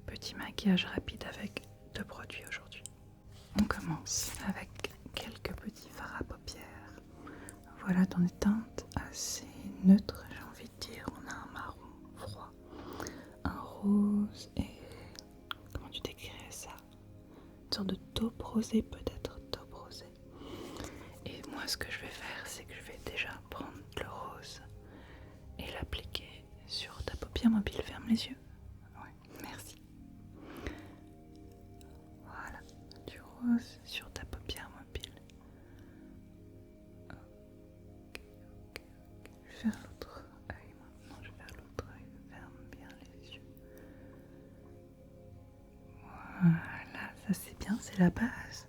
petit maquillage rapide avec 2 produits aujourd'hui. On commence avec quelques petits fards à paupières. Voilà, dans des teintes assez neutres, j'ai envie de dire. On a un marron froid, un rose et... comment tu décrirais ça? Une sorte de taupe rosée, peut-être taupe rosée. Et moi, ce que je vais faire, c'est que je vais déjà prendre le rose et l'appliquer sur ta paupière mobile. Ferme les yeux. Ouais, merci. Voilà, du rose sur ta paupière mobile. Ok. Je vais faire l'autre œil maintenant. Je vais faire l'autre œil. Ferme bien les yeux. Voilà, ça c'est bien, c'est la base.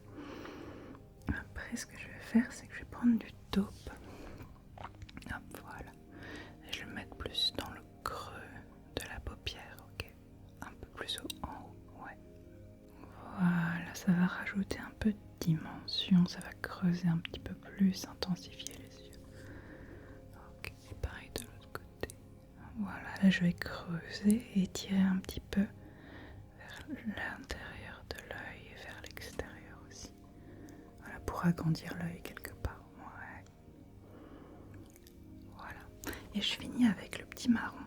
Après, ce que je vais faire, c'est que je vais prendre du taupe. Hop, voilà. Et je vais le mettre plus dans le creux de la paupière, ok? Un peu plus en haut, ouais. Voilà, ça va rajouter un peu de dimension, ça va creuser un petit peu plus, intensifier les yeux. Ok, et pareil de l'autre côté. Voilà, là je vais creuser et tirer un petit peu vers l'intérieur de l'œil et vers l'extérieur aussi. Voilà, pour agrandir l'œil quelque part. Ouais. Voilà. Et je finis avec le petit marron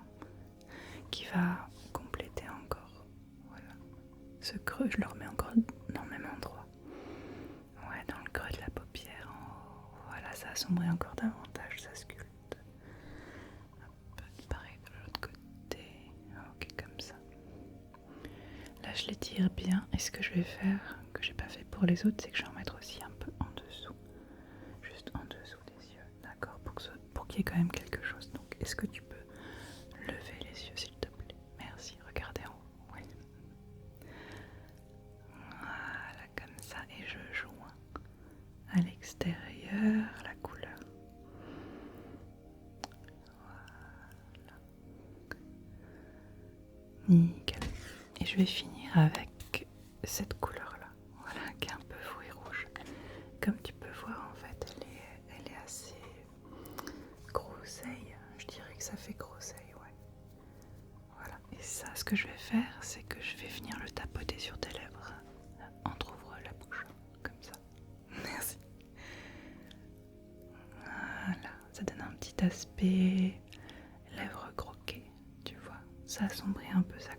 qui va compléter encore. Voilà. Ce creux, je le remets encore dans le même endroit. Ouais, dans le creux de la paupière. Voilà, ça assombrit encore davantage, ça sculpte. Hop, pareil de l'autre côté. Ok, comme ça. Là, je l'étire bien. Et ce que je vais faire, que j'ai pas fait pour les autres, c'est que je vais en mettre aussi un peu en dessous. Juste en dessous des yeux, d'accord, pour qu'il y ait quand même quelque chose. Donc, est-ce que tu peux lever les yeux, s'il te plaît? Merci, regardez en haut. Oui. Voilà, comme ça, et je joins à l'extérieur la couleur. Voilà. Nickel. Et je vais finir avec cette couleur-là, voilà, qui est un peu fouet rouge. Comme tu peux voir, en fait, elle est assez groseille. Je dirais que ça fait groseille, ouais. Voilà. Et ça, ce que je vais faire, c'est que je vais venir le tapoter sur tes lèvres. Entrouvre la bouche, comme ça. Merci. Voilà, ça donne un petit aspect lèvres croquées, tu vois. Ça assombrit un peu, ça